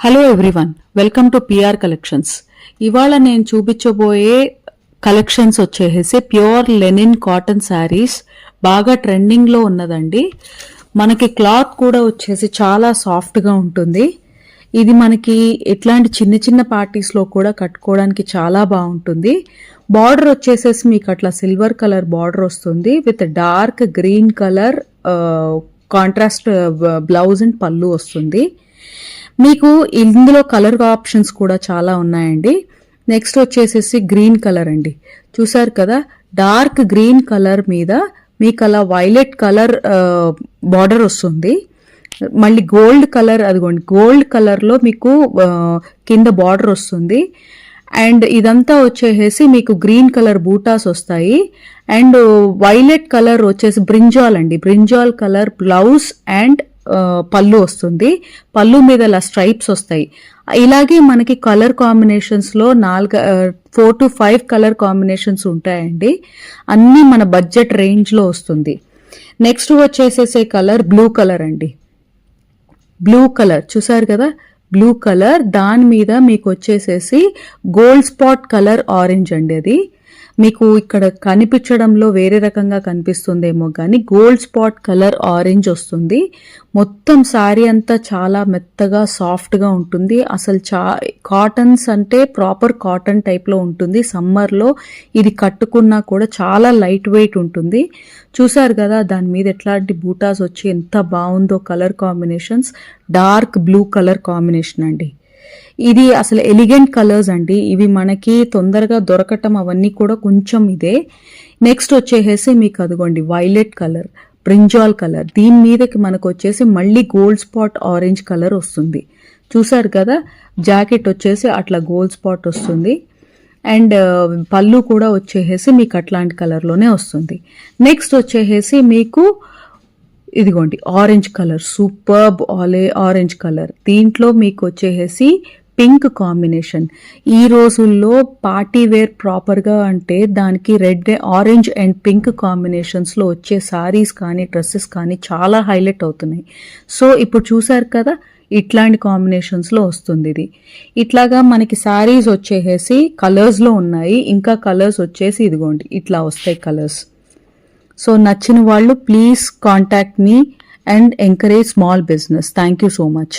Hello everyone, welcome to PR collections. ఇవాళ నేను చూపించబోయే కలెక్షన్స్ వచ్చేసి ప్యూర్ లెనిన్ కాటన్ శారీస్. బాగా ట్రెండింగ్లో ఉన్నదండి. మనకి క్లాత్ కూడా వచ్చేసి చాలా సాఫ్ట్గా ఉంటుంది. ఇది మనకి ఎట్లాంటి చిన్న చిన్న పార్టీస్లో కూడా కట్టుకోవడానికి చాలా బాగుంటుంది. బార్డర్ వచ్చేసేసి మీకు అట్లా సిల్వర్ కలర్ బార్డర్ వస్తుంది with dark green colour contrast blouse and పళ్ళు వస్తుంది. మీకు ఇందులో కలర్ ఆప్షన్స్ కూడా చాలా ఉన్నాయండి. నెక్స్ట్ వచ్చేసేసి గ్రీన్ కలర్ అండి. చూసారు కదా, డార్క్ గ్రీన్ కలర్ మీద మీకు అలా వైలెట్ కలర్ బార్డర్ వస్తుంది. మళ్ళీ గోల్డ్ కలర్, అదిగోండి గోల్డ్ కలర్లో మీకు కింద బార్డర్ వస్తుంది. అండ్ ఇదంతా వచ్చేసి మీకు గ్రీన్ కలర్ బూటాస్ వస్తాయి. అండ్ వైలెట్ కలర్ వచ్చేసి బ్రింజాల్ అండి, బ్రింజాల్ కలర్ బ్లౌజ్ అండ్ పళ్ళు వస్తుంది. పళ్ళు మీద ఇలా స్ట్రైప్స్ వస్తాయి. ఇలాగే మనకి కలర్ కాంబినేషన్స్ లో 4 to 5 కలర్ కాంబినేషన్స్ ఉంటాయండి. అన్ని మన బడ్జెట్ రేంజ్ లో వస్తుంది. నెక్స్ట్ వచ్చేసేసే కలర్ బ్లూ కలర్ అండి. బ్లూ కలర్ చూసారు కదా, బ్లూ కలర్ దాని మీద మీకు వచ్చేసేసి గోల్డ్ స్పాట్ కలర్ ఆరెంజ్ అండి. అది మీకు ఇక్కడ కనిపించడంలో వేరే రకంగా కనిపిస్తుందేమో కానీ గోల్డ్ స్పాట్ కలర్ ఆరెంజ్ వస్తుంది. మొత్తం శారీ అంతా చాలా మెత్తగా సాఫ్ట్గా ఉంటుంది. అసలు కాటన్స్ అంటే ప్రాపర్ కాటన్ టైప్లో ఉంటుంది. సమ్మర్లో ఇది కట్టుకున్నా కూడా చాలా లైట్ వెయిట్ ఉంటుంది. చూసారు కదా దాని మీద ఎట్లాంటి బూటాస్ వచ్చి ఎంత బాగుందో colour combinations. Dark blue colour combination అండి. ఇది అసలు ఎలిగెంట్ కలర్స్ అండి. ఇవి మనకి తొందరగా దొరకటం అవన్నీ కూడా కొంచెం ఇదే. నెక్స్ట్ వచ్చేసి మీకు అదిగోండి వైలెట్ కలర్, బ్రింజాల్ కలర్, దీని మీదకి మనకు వచ్చేసి మళ్ళీ గోల్డ్ స్పాట్ ఆరెంజ్ కలర్ వస్తుంది. చూసారు కదా, జాకెట్ వచ్చేసి అట్లా గోల్డ్ స్పాట్ వస్తుంది. అండ్ పళ్ళు కూడా వచ్చేసి మీకు అట్లాంటి కలర్లోనే వస్తుంది. నెక్స్ట్ వచ్చేసి మీకు ఇదిగోండి orange colour, superb orange colour. దీంట్లో మీకు వచ్చేసి పింక్ కాంబినేషన్. ఈ రోజుల్లో పార్టీ వేర్ ప్రాపర్గా అంటే దానికి రెడ్, ఆరెంజ్ అండ్ పింక్ కాంబినేషన్స్లో వచ్చే సారీస్ కానీ డ్రెస్సెస్ కానీ చాలా హైలైట్ అవుతున్నాయి. సో ఇప్పుడు చూసారు కదా, ఇట్లాంటి కాంబినేషన్స్లో వస్తుంది ఇది. ఇట్లాగా మనకి సారీస్ వచ్చేసి కలర్స్లో ఉన్నాయి. ఇంకా కలర్స్ వచ్చేసి ఇదిగోండి ఇట్లా వస్తాయి కలర్స్. సో నచ్చిన వాళ్ళు please contact me and encourage small business. Thank you so much.